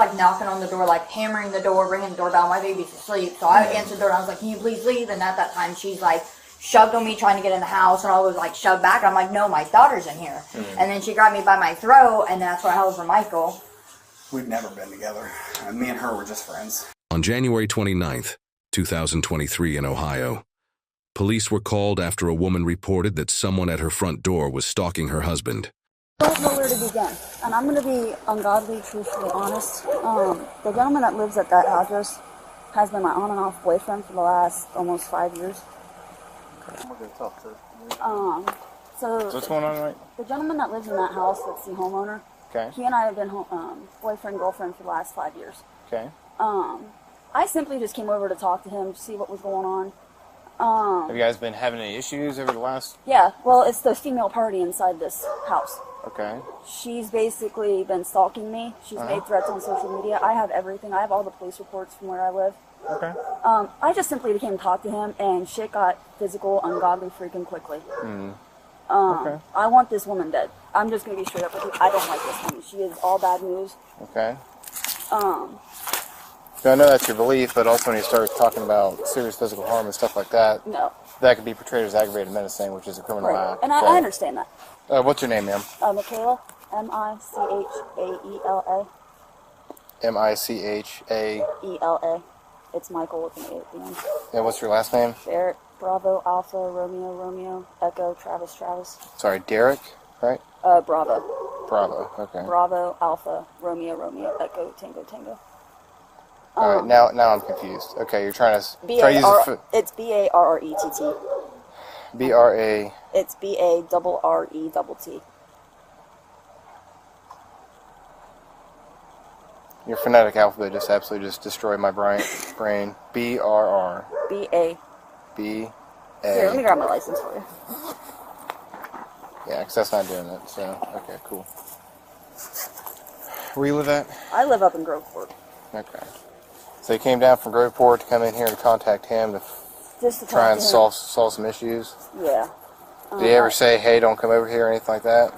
like knocking on the door, like hammering the door, ringing the doorbell. My baby's asleep, so I answered the door and I was like, "Can you please leave?" And at that time, she's like shoved on me trying to get in the house, and I was like shoved back. I'm like, "No, my daughter's in here." And then she grabbed me by my throat, and that's when I held for Michael. We've never been together. Me and her were just friends. On January 29th, 2023 in Ohio, police were called after a woman reported that someone at her front door was stalking her husband. I don't know where to begin, and I'm going to be ungodly, truthfully honest. The gentleman that lives at that address has been my on and off boyfriend for the last almost 5 years. We're going to talk to So what's going on, right? The gentleman that lives in that house, that's the homeowner, he and I have been boyfriend, girlfriend for the last 5 years. Okay. I simply just came over to talk to him, to see what was going on. Have you guys been having any issues over the last... Yeah, well, it's the female party inside this house. Okay. She's basically been stalking me. She's made threats on social media. I have everything. I have all the police reports from where I live. Okay. I just simply came to talk to him, and shit got physical, ungodly, freaking quickly. Okay. I want this woman dead. I'm just going to be straight up with you. I don't like this woman. She is all bad news. Okay. I know that's your belief, but also when you start talking about serious physical harm and stuff like that, no, that could be portrayed as aggravated menacing, which is a criminal act. And I understand that. What's your name, ma'am? Michaela. M-I-C-H-A-E-L-A. M-I-C-H-A... It's Michael with an A at the end. And what's your last name? Derek, Bravo, Alpha, Romeo, Romeo, Echo, Travis, Travis. Sorry, Derek, right? Bravo. Bravo, okay. Bravo, Alpha, Romeo, Romeo, Echo, Tango, Tango. Alright, now I'm confused. Okay, you're trying to use it's B-A-R-R-E-T-T. B-R-A... It's B-A-R-R-E-T-T. Your phonetic alphabet just absolutely just destroyed my brain. B-R-R... B-A... B-A... Here, let me grab my license for you. Yeah, because that's not doing it, so... Okay, cool. Where you live at? I live up in Groveport. Okay. So you came down from Groveport to come in here to contact him to try and solve some issues? Yeah. Did he ever say, hey, don't come over here or anything like that?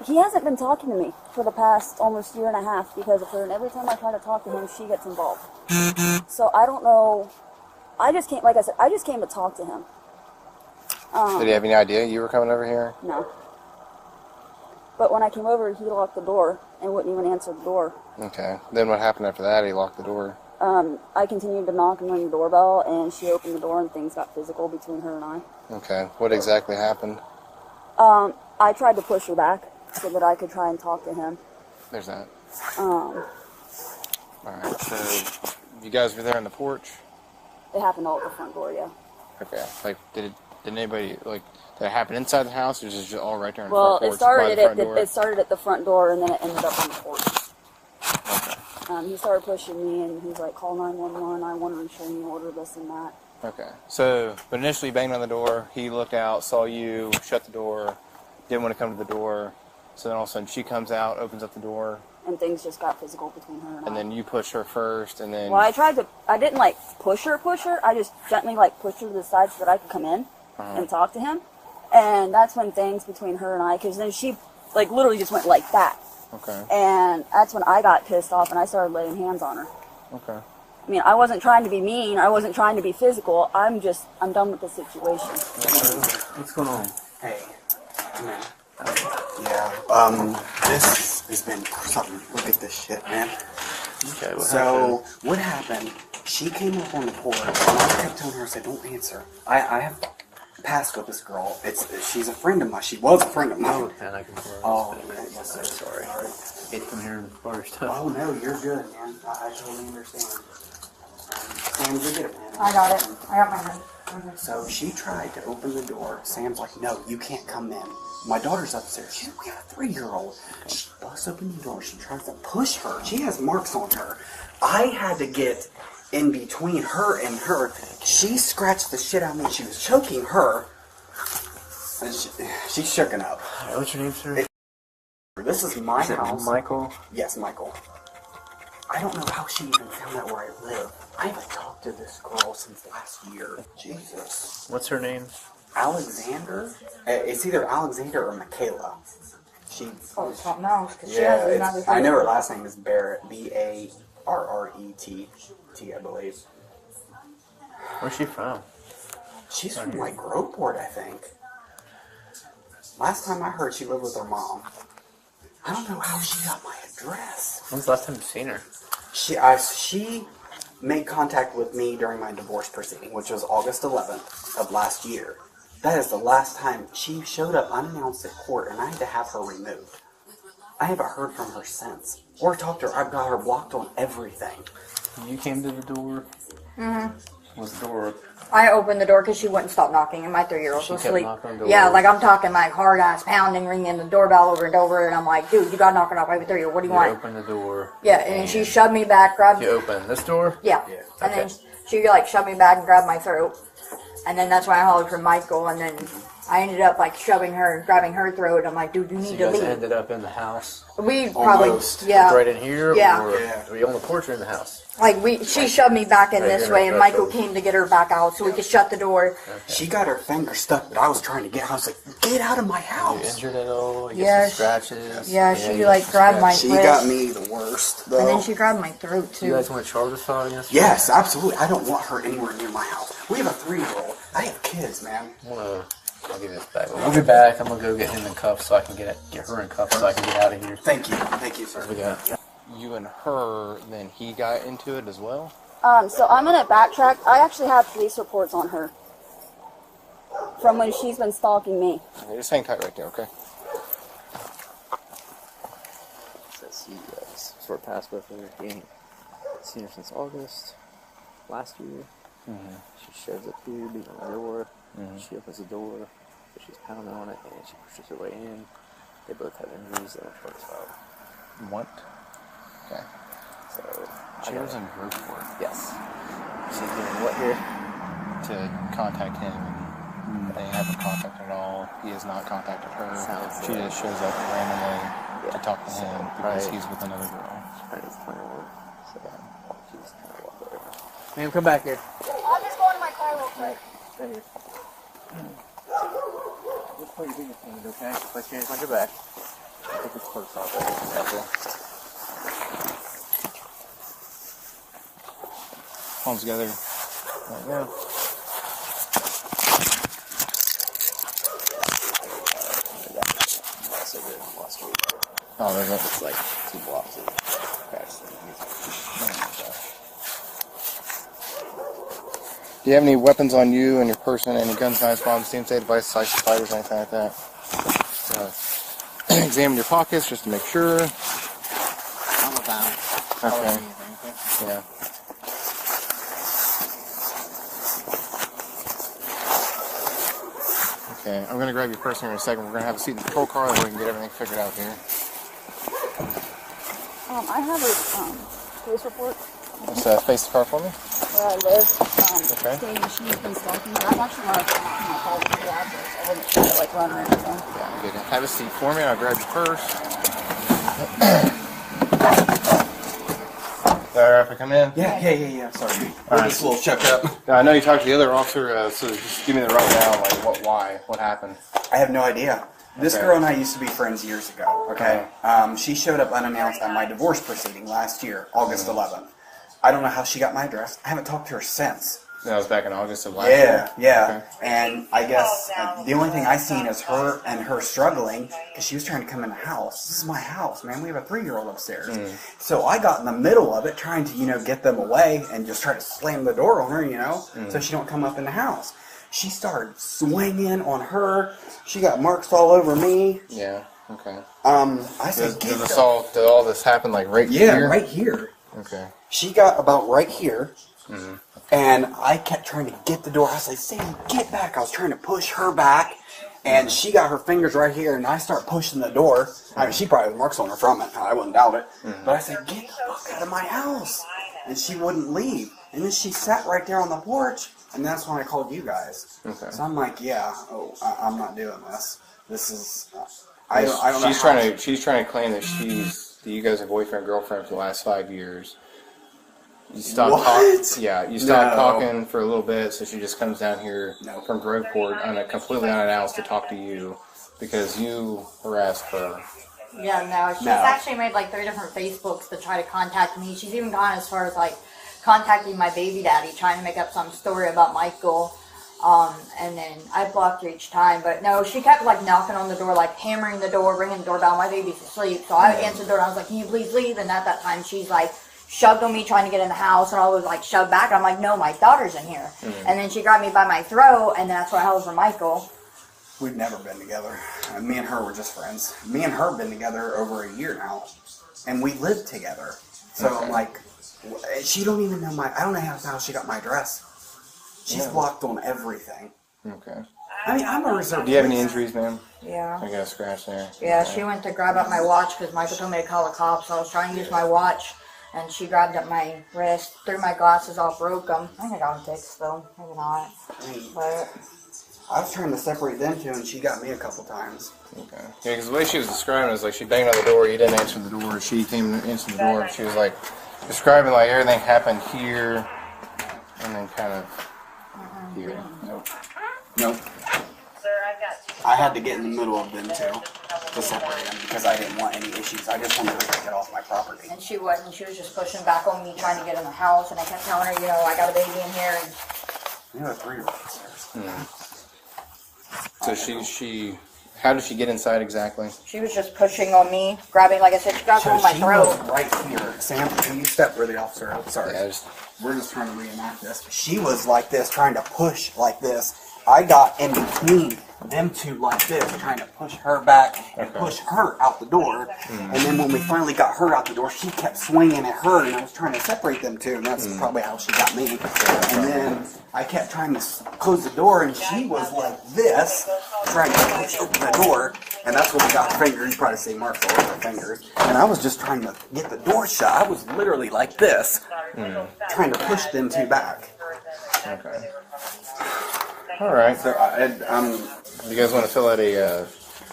He hasn't been talking to me for the past almost year and a half because of her, and every time I try to talk to him, she gets involved. So I don't know. I just came, like I said, I just came to talk to him. Did he have any idea you were coming over here? No. But when I came over, he locked the door and wouldn't even answer the door. Okay. Then what happened after that? He locked the door. I continued to knock and ring the doorbell, and she opened the door, and things got physical between her and I. Okay. What exactly happened? I tried to push her back so that I could try and talk to him. There's that. Alright, so you guys were there on the porch? It happened all at the front door, yeah. Okay. Like, did anybody, like, did it happen inside the house, or was it just all right there on the front porch? Well, it started at the front door, and then it ended up on the porch. Okay. He started pushing me, and he's like, call 911, I want a restraining order, this and that. Okay. So, but initially banged on the door, he looked out, saw you, shut the door, didn't want to come to the door, so then all of a sudden she comes out, opens up the door. And things just got physical between her and I. And then you pushed her first, and then... Well, I didn't like push her, I just gently like pushed her to the side so that I could come in and talk to him. And that's when things between her and I, because then she like literally just went like that. Okay. And that's when I got pissed off and I started laying hands on her. Okay. I mean, I wasn't trying to be mean. I wasn't trying to be physical. I'm done with the situation. What's going on? Hey, man. This has been something. Look at this shit, man. Okay, what happened? She came up on the porch, and I kept telling her, I said, don't answer. I have passed with this girl. She's a friend of mine. She was a friend of mine. Oh, man, I can tell. Oh, yes, sir. Sorry. I hate to come here and bar stuff. Oh, no, you're good, man. I totally understand. Sam, you get it, man. I got it. I got my head. So she tried to open the door. Sam's like, no, you can't come in. My daughter's upstairs. We have a 3-year-old. She busts open the door. She tries to push her. She has marks on her. I had to get in between her and her. She scratched the shit out of me. She was choking her. And she's shooken up. What's your name, sir? This is my house. Michael? Yes, Michael. I don't know how she even found out where I live. I haven't talked to this girl since last year. Jesus. What's her name? Alexander? It's either Alexander or Michaela. She. Oh, something else, because she Yeah, has another I know her last name is Barrett. Barrett, I believe. Where's she from? She's from like Groveport, I think. Last time I heard, she lived with her mom. I don't know how she got my address. When's the last time you've seen her? She made contact with me during my divorce proceeding, which was August 11th of last year. That is the last time she showed up unannounced at court, and I had to have her removed. I haven't heard from her since, or talked to her. I've got her blocked on everything. You came to the door? Mm-hmm. Was the door... I opened the door because she wouldn't stop knocking, and my 3-year-old was She kept asleep. knocking on doors. Yeah, like I'm talking like hard ass pounding, ringing the doorbell over and over, and I'm like, dude, you gotta knock it off. I have a 3-year-old. What do you You want? opened the door. Yeah, and then she shoved me back, grabbed. You opened this door? Yeah. Yeah. And Okay. then she like shoved me back and grabbed my throat, and then that's when I hollered for Michael, and then I ended up like shoving her and grabbing her throat. I'm like, dude, you So need you to guys leave. ended up in the house? We probably, Almost. yeah. Right in here? Yeah. Or Yeah. were you on the porch or in the house? Like she shoved me back in Right this here, way, and right Michael there. came to get her back out so we could shut the door. She got her finger stuck, but I was trying to get. I was like, "Get out of my You house!" injured at all? You Yes. get some scratches? Yeah, she you got like some grabbed my scratches. She wrist, got me the worst, though. and then she grabbed my throat Do you too. guys want to charge us filed against her? Yes, absolutely. I don't want her anywhere near my house. We have a 3-year-old. I have kids, man. I'll give you this back. We'll be back. I'm going to go get him in cuffs so I can get her in cuffs so I can get out of here. Thank you, sir. We got You and her, then he got into it as well? So I'm gonna backtrack. I actually have police reports on her from when she's been stalking me. Okay, just hang tight right there, okay? Says he sort of passed with her. He ain't seen her since August last year. She shows up here, beating on the door. She opens the door, but she's pounding on it, and she pushes her way in. They both have injuries. They don't charge filed. What? Okay. So She was in Groveport yes, she's doing what here? to contact him. They haven't contacted at all. He has not contacted her. Sounds She like- just shows up randomly to talk to him because Right. he's with another girl. She probably needs to find one. So she just kind of walked over. Ma'am, come back here. I'll just go into my car real quick. Right here. Just put your fingers in it, okay? Place your hands on your back. Take this close off right here. That's it. Palms together. Right now. So good on Wall Street. Oh, there's a... It's like 2 blocks of crash. Do you have any weapons on you and your person? Any guns, knives, bombs, CMC devices, size fighters, anything like that? Examine your pockets just to make sure. I'm about. Okay. Yeah. Okay, I'm gonna grab your person here in a second. We're gonna have a seat in the patrol car and we can get everything figured out here. I have a police report Just face the car for me. where I live. Okay. Saying that she's been stalking me. I'm actually not my call with the address. I wasn't trying to like run or anything. Yeah, good. Have a seat for me. I'll grab your purse. Is that alright if I come in? Yeah. Sorry. All right. Just a little checked up. Now, I know you talked to the other officer, so just give me the rundown, like what happened. I have no idea. This Okay. girl and I used to be friends years ago, okay? She showed up unannounced at my divorce proceeding last year, August 11th. I don't know how she got my address. I haven't talked to her since. That was back in August of last year. Yeah. And I guess the only thing I seen is her and her struggling because she was trying to come in the house. This is my house, man. We have a 3-year-old upstairs. So I got in the middle of it trying to, get them away and just try to slam the door on her, so she don't come up in the house. She started swinging on her. She got marks all over me. Yeah. Okay. I said, Did all this happen like right yeah, here? right here. Okay. She got about right here, and I kept trying to get the door. I was like, Sam, get back. I was trying to push her back, and she got her fingers right here, and I start pushing the door. I mean, she probably has marks on her from it. I wouldn't doubt it. But I said, get the fuck out of my house. And she wouldn't leave. And then she sat right there on the porch, and that's when I called you guys. Okay. So I'm like, I'm not doing this. This is, I don't know. She's trying to claim that you guys are boyfriend and girlfriend for the last 5 years. You stopped What? you stopped No. talking for a little bit, so she just comes down here No. from Groveport completely unannounced to talk to you. because you harassed her. Yeah, no. She's actually made like 3 different Facebooks to try to contact me. She's even gone as far as like contacting my baby daddy, trying to make up some story about Michael. And then I blocked her each time. But no, she kept like knocking on the door, like hammering the door, ringing the doorbell. My baby's asleep. So I answered the door and I was like, can you please leave? And at that time, she's like shoved on me trying to get in the house. And I was like shoved back. And I'm like, no, my daughter's in here. And then she grabbed me by my throat. And that's where I held for Michael. We've never been together. Me and her were just friends. Me and her have been together over a year now. And we lived together. So I'm like, she don't even know I don't know how she got my address. She's blocked on everything. Okay. I mean, I'm a reserve. Do you have any injuries, ma'am? Yeah. I got a scratch there. Yeah, Okay. she went to grab up my watch because Michael told me to call the cops. So I was trying to use my watch, and she grabbed up my wrist, threw my glasses off, broke them. I think I got them fixed, though. Maybe not. But I was trying to separate them two, and she got me a couple times. Okay. Yeah, because the way she was describing it was like she banged on the door, you didn't answer the door, she came and answered the door, she was like describing like everything happened here, and then kind of here. Nope. I had to get in the middle of them two to separate them because I didn't want any issues. I just wanted to get off my property. and she wasn't. She was just pushing back on me, trying to get in the house, and I kept telling her, I got a baby in here. And You have a 3-year-old upstairs. So she, how did she get inside exactly? she was just pushing on me, grabbing, like I said, she grabbed on my she throat. was right here. Sam, can you step where the officer is? Sorry. Yeah, We're just trying to reenact this. She was like this, trying to push like this. I got in between them two like this, trying to push her back and push her out the door. And then when we finally got her out the door, she kept swinging at her, and I was trying to separate them two, and that's probably how she got me. And then I kept trying to close the door, and she was like this, trying to push open the door, and that's when we got her fingers. You probably see marks all over her fingers. And I was just trying to get the door shut. I was literally like this, trying to push them two back. Okay. All right. So You guys want to fill out a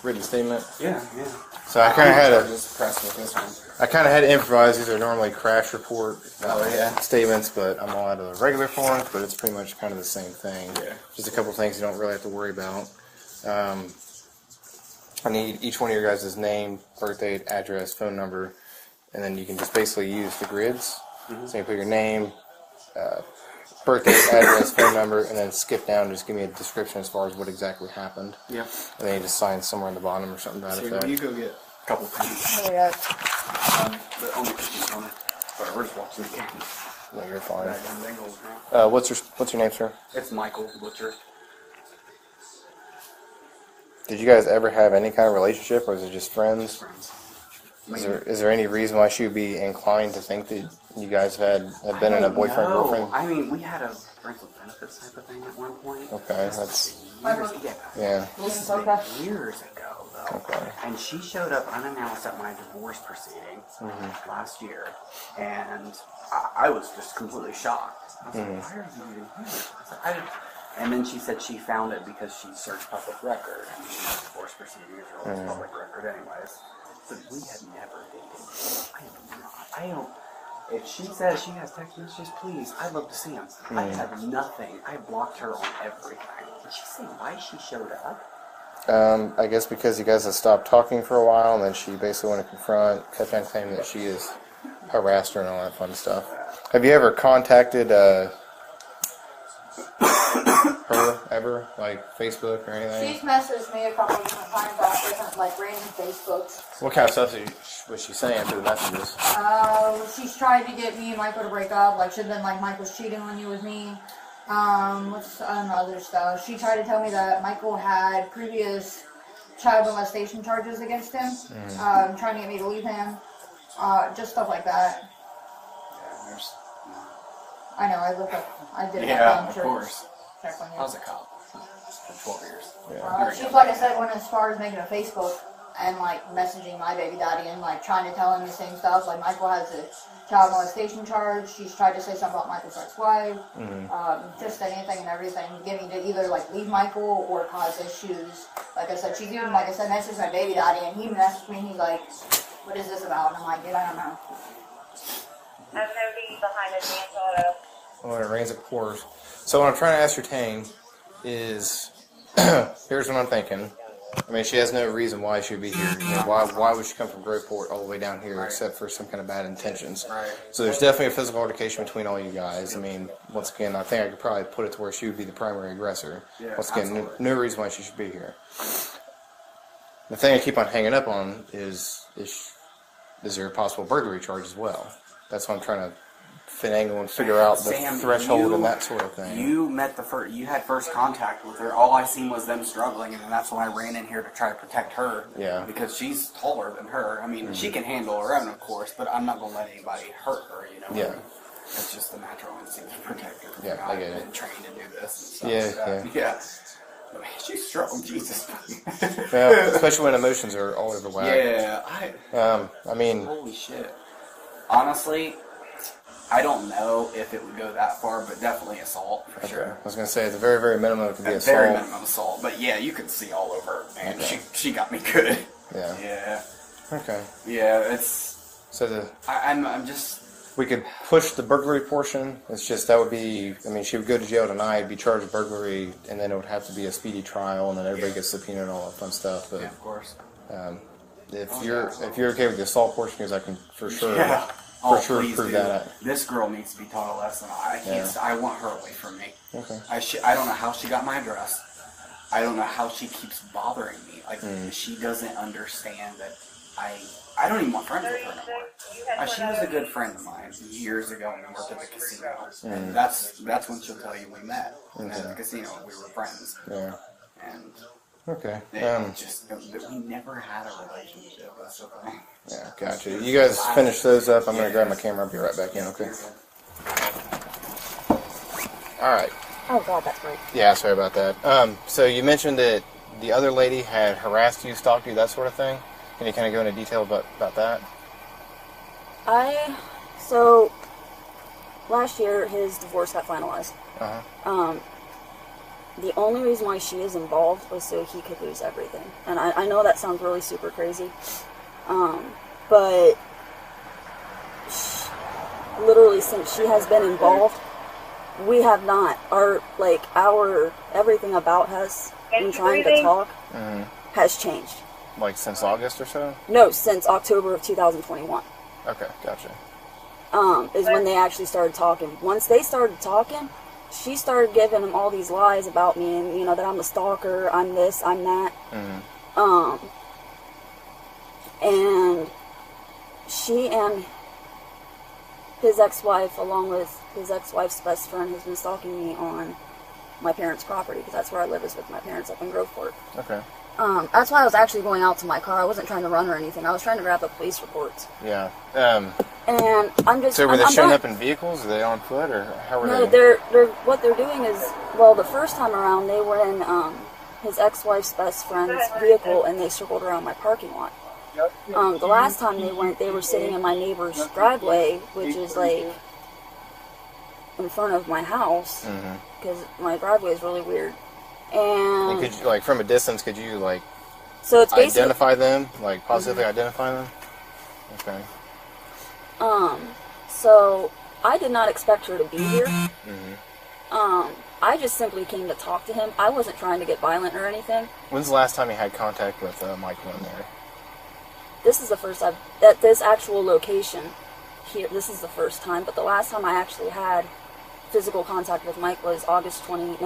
written statement? yeah. So I kind of had just pressed with this one. I kind of had to improvise. These are normally crash report statements, but I'm all out of the regular forms. But it's pretty much kind of the same thing. Yeah. Just a couple things you don't really have to worry about. I need each one of your guys' name, birth date, address, phone number, and then you can just basically use the grids. So you put your name, birthday, address, phone number, and then skip down and just give me a description as far as what exactly happened. Yeah. And then you just sign somewhere in the bottom or something about So it. you go get a couple things. Oh, yeah. But only on it. But we're just watching the game. No, you're fine. Now. What's your name, sir? It's Michael Butcher. Did you guys ever have any kind of relationship, or is it just friends? Friends. Is there any reason why she would be inclined to think that you guys had been in a boyfriend-girlfriend? I mean, we had a friends with benefits type of thing at one point. Okay, that's years, yeah. years ago, though. Okay. And she showed up unannounced at my divorce proceeding last year, and I was just completely shocked. I was like, why are you even here? I was like, and then she said she found it because she searched public record. And divorce proceedings are always public record anyways. So we had never dated. I don't. If she says she has text messages, please, I'd love to see them. I have nothing. I blocked her on everything. Did she say why she showed up? I guess because you guys have stopped talking for a while, and then she basically wanted to confront, kept on claiming that she has harassed her and all that fun stuff. Have you ever contacted her ever, like Facebook or anything? She's messaged me a couple of different times off different, like, random Facebooks. What kind of stuff was she saying through the messages? She's tried to get me and Michael to break up. Like, she'd been like, Michael's cheating on you with me. What's other stuff? She tried to tell me that Michael had previous child molestation charges against him. Trying to get me to leave him. Just stuff like that. Yeah, I know, I looked up. I did of course. Check on you. I was a cop for 12 years. She's, like I said, went as far as making a Facebook and, like, messaging my baby daddy and, like, trying to tell him the same stuff. Like, Michael has a child molestation charge. She's tried to say something about Michael's ex-wife. Just anything and everything. Getting to either, like, leave Michael or cause issues. Like I said, she's even, like I said, messaged my baby daddy, and he messaged me, and he's like, what is this about? And I'm like, dude, I don't know. I'm noting behind the dance auto. Oh, it rains, of course. So what I'm trying to ascertain is, here's what I'm thinking. I mean, she has no reason why she would be here. You know, why would she come from Groveport all the way down here except for some kind of bad intentions? Right. So there's definitely a physical altercation between all you guys. I mean, once again, I think I could probably put it to where she would be the primary aggressor. Yeah, once again, no reason why she should be here. The thing I keep on hanging up on is there a possible burglary charge as well? That's what I'm trying to finagle and figure out the Sam, threshold and that sort of thing. You met you had first contact with her. All I seen was them struggling, and then that's when I ran in here to try to protect her. Yeah. Because she's taller than her. I mean, she can handle her own, of course, but I'm not gonna let anybody hurt her. You know. Yeah. It's just the natural instinct to protect her. Yeah, I get it. I've been trained to do this. And Yeah, stuff like that. Yeah. But man, she's strong, Jesus. Yeah, especially when emotions are all over the whack. Yeah, I mean, holy shit. Honestly, I don't know if it would go that far, but definitely assault for sure. I was gonna say at the very, very minimum it could be At assault. very minimum assault, but yeah, you can see all over her, man. Okay. She got me good. Yeah. Yeah. Okay. Yeah, it's. So I'm just. we could push the burglary portion. It's just that would be. I mean, she would go to jail tonight, be charged with burglary, and then it would have to be a speedy trial, and then everybody gets subpoenaed and all that fun stuff. But Yeah, of course. if you're okay with the assault portion, because I can for sure. Yeah. For sure, please, prove dude. that. This girl needs to be taught a lesson. I can't. I want her away from me. Okay. I don't know how she got my address. I don't know how she keeps bothering me. Like she doesn't understand that I don't even want friends with her anymore. She was a good friend of mine years ago when we worked at the casino, and that's when she'll tell you we met at the casino. We were friends. Yeah. And Okay. we never had a relationship. That's the thing. Yeah, gotcha. You guys finish those up. I'm gonna grab my camera. I'll be right back in. Okay. All right. Oh God, that's great. Yeah, sorry about that. So you mentioned that the other lady had harassed you, stalked you, that sort of thing. Can you kind of go into detail about that? So last year his divorce got finalized. The only reason why she is involved was so he could lose everything. And I know that sounds really super crazy, but literally since she has been involved, we have not, our everything about us in trying to talk has changed. Like since August or so? No, since October of 2021. Okay, gotcha. Is when they actually started talking. Once they started talking, she started giving him all these lies about me, and you know that I'm a stalker, I'm this, I'm that. And she and his ex-wife, along with his ex-wife's best friend, has been stalking me on my parents' property, because that's where I live, is with my parents up in Groveport. Okay. That's why I was actually going out to my car. I wasn't trying to run or anything. I was trying to grab up police reports. Yeah. And I'm just. So were they I'm showing done. up in vehicles? Are they on foot, or how were No, they? they're what they're doing is, well, the first time around they were in his ex-wife's best friend's vehicle, and they circled around my parking lot. The last time they went, they were sitting in my neighbor's driveway, which is like in front of my house, because my driveway is really weird. And could you, like, from a distance, could you, like, so it's basically, identify them? Like, positively identify them? Okay. So I did not expect her to be here. I just simply came to talk to him. I wasn't trying to get violent or anything. When's the last time you had contact with Michael in there? This is the first I've, at this actual location here, this is the first time, but the last time I actually had physical contact with Mike was August 11th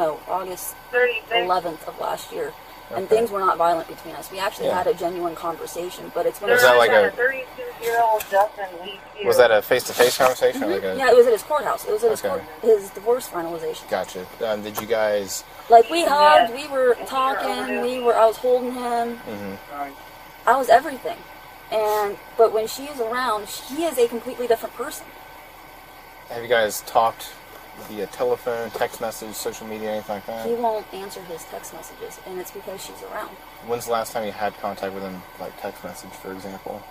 of last year. And things were not violent between us. We actually had a genuine conversation, but it's when Was that like a 32-year-old Justin Lee. Was that a face-to-face conversation? Or like a, yeah, it was at his courthouse. It was at Okay. his divorce finalization. Gotcha. Did you guys? Like, we hugged, we were talking, I was holding him. I was everything. But when she is around, she is a completely different person. Have you guys talked via telephone, text message, social media, anything like that? He won't answer his text messages, and it's because she's around. When's the last time you had contact with him, like text message, for example?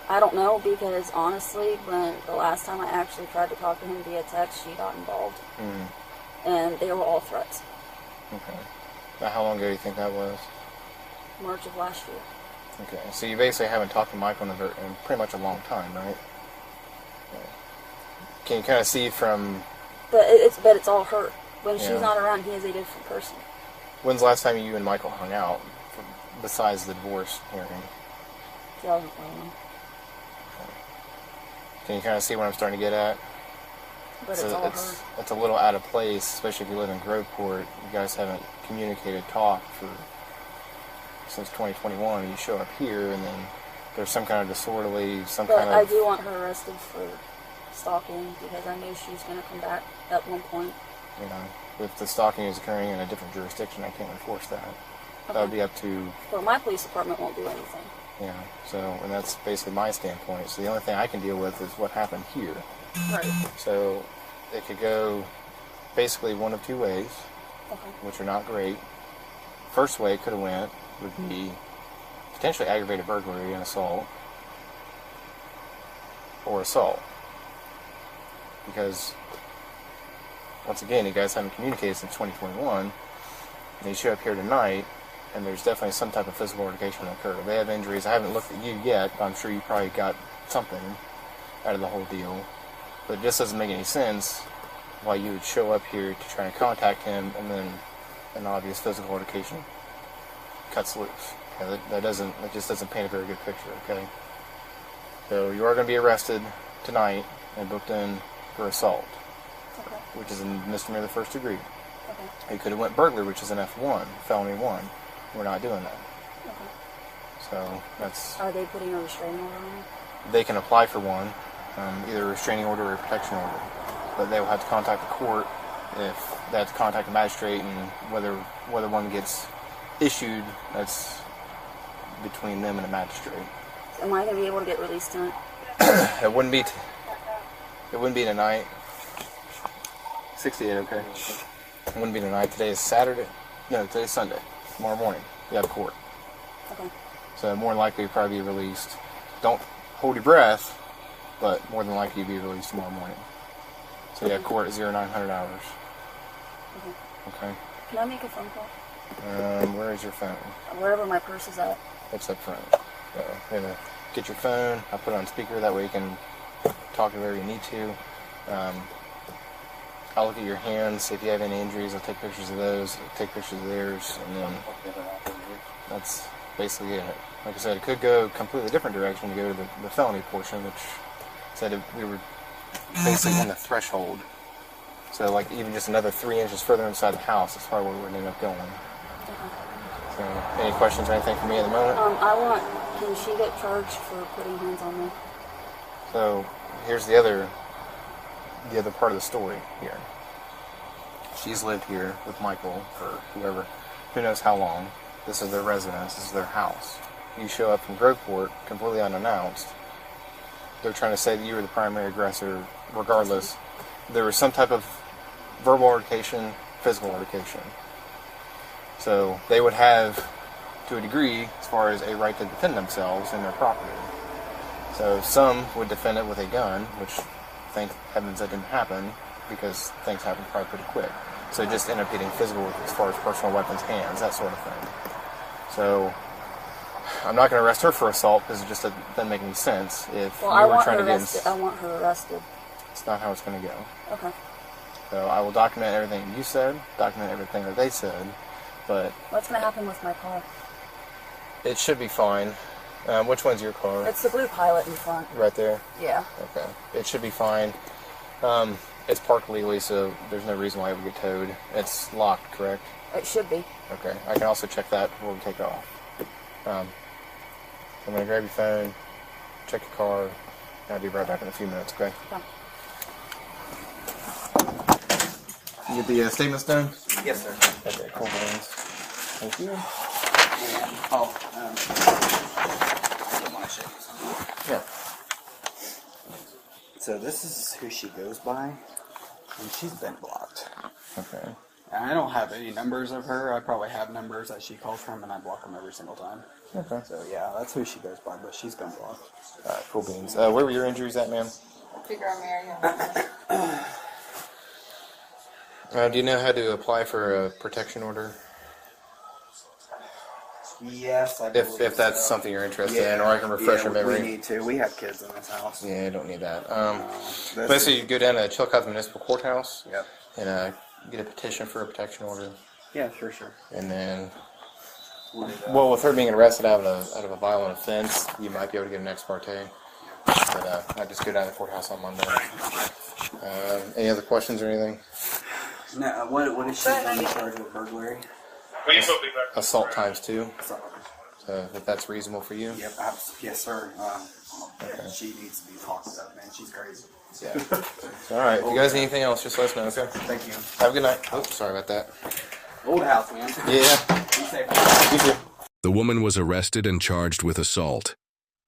I don't know, because honestly, when the last time I actually tried to talk to him via text, she got involved. And they were all threats. Okay. Now, how long ago do you think that was? March of last year. Okay. So you basically haven't talked to Michael in pretty much a long time, right? Can you kind of see from... But it's all her. When she's Yeah. not around, he is a different person. When's the last time you and Michael hung out, besides the divorce hearing? 2021. Can you kind of see what I'm starting to get at? But So it's all her. it's a little out of place, especially if you live in Groveport. You guys haven't communicated, talked since 2021. You show up here, and then there's some kind of disorderly, But I do want her arrested for stalking because I knew she was going to come back at one point. You know, if the stalking is occurring in a different jurisdiction, I can't enforce that. Okay. That would be up to. Well, my police department won't do anything. Yeah. So, and that's basically my standpoint. So the only thing I can deal with is what happened here. Right. So it could go basically one of two ways, Okay. which are not great. First way it could have went would be potentially aggravated burglary and assault, or assault. Because, once again, you guys haven't communicated since 2021, and you show up here tonight, and there's definitely some type of physical altercation that occurred. They have injuries. I haven't looked at you yet, but I'm sure you probably got something out of the whole deal. But it just doesn't make any sense why you would show up here to try and contact him, and then an obvious physical altercation cuts loose. Okay, that just doesn't paint a very good picture. Okay, so you are going to be arrested tonight and booked in for assault, Okay. which is a misdemeanor of the first degree. Okay. You could have went burglary, which is an F1, felony 1. We're not doing that. Okay. So that's. Are they putting a restraining order on me? They can apply for one, either a restraining order or a protection order, but they will have to contact the court if they have to contact the magistrate, and whether one gets issued, that's between them and the magistrate. Am I going to be able to get released tonight? It wouldn't be tonight. 68, okay. It wouldn't be tonight. Today is Saturday. No, today's Sunday. Tomorrow morning, you have court. Okay. So more than likely, you'll probably be released. Don't hold your breath, but more than likely, you'll be released tomorrow morning. So you have court at 0900 hours. Okay. Okay. Can I make a phone call? Where is your phone? Wherever my purse is at. It's up front. So you're gonna get your phone. I'll put it on speaker. That way you can talk to whoever you need to. I'll look at your hands. If you have any injuries, I'll take pictures of those. I'll take pictures of theirs, and then that's basically it. Like I said, it could go a completely different direction to go to the felony portion, which said if we were basically in the threshold. So like even just another 3 inches further inside the house, that's probably where we're going to end up going. So any questions or anything for me at the moment? Can she get charged for putting hands on me? So here's the other part of the story here. She's lived here with Michael for who knows how long. This is their residence. This is their house. You show up from Groveport completely unannounced. They're trying to say that you were the primary aggressor. Regardless, there was some type of verbal altercation, physical altercation. So they would have, to a degree, as far as a right to defend themselves and their property. So some would defend it with a gun, which thank heavens that didn't happen, because things happen probably pretty quick. So it just ended up getting physical as far as personal weapons, hands, that sort of thing. So I'm not going to arrest her for assault because it just doesn't make any sense. If Well, you I were want trying her to arrested. I want her arrested. it's not how it's going to go. Okay. So I will document everything you said, document everything that they said, but What's going to happen with my car? it should be fine. Which one's your car? It's the blue Pilot in front. Right there? Yeah. Okay. It should be fine. It's parked legally, so there's no reason why it would get towed. It's locked, correct? It should be. Okay. I can also check that before we take it off. I'm going to grab your phone, check your car, and I'll be right back in a few minutes, okay? Yeah. You get the statements done? Yes, sir. Okay, cool beans. Thank you. Oh, I want to show you something. Yeah. So this is who she goes by, and she's been blocked. Okay. And I don't have any numbers of her. I probably have numbers that she calls from, and I block them every single time. Okay. So yeah, that's who she goes by, but she's been blocked. Alright, cool beans. Where were your injuries at, ma'am? Figure I'm married. Do you know how to apply for a protection order? Yes, I believe If that's so. something you're interested in, or I can refresh your memory. We need to. We have kids in this house. Yeah, I don't need that. this Basically, you go down to Chillicothe Municipal Courthouse Yep. and get a petition for a protection order. Yeah, sure. And then, well, with her being arrested out of a violent offense, you might be able to get an ex parte. But I just go down to the courthouse on Monday. Any other questions or anything? No, what is she going to charge with burglary? Assault times 2. So if that's reasonable for you. Yep, yes, sir. She needs to be talked about, man. She's crazy. Yeah. All right. If you guys need anything else, just let us know. Okay. Thank you. Have a good night. Oh, sorry about that. Old house, man. Yeah. Be safe. You too. The woman was arrested and charged with assault.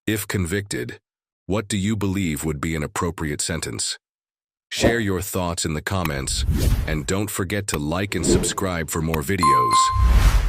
If convicted, what do you believe would be an appropriate sentence? Share your thoughts in the comments, and don't forget to like and subscribe for more videos.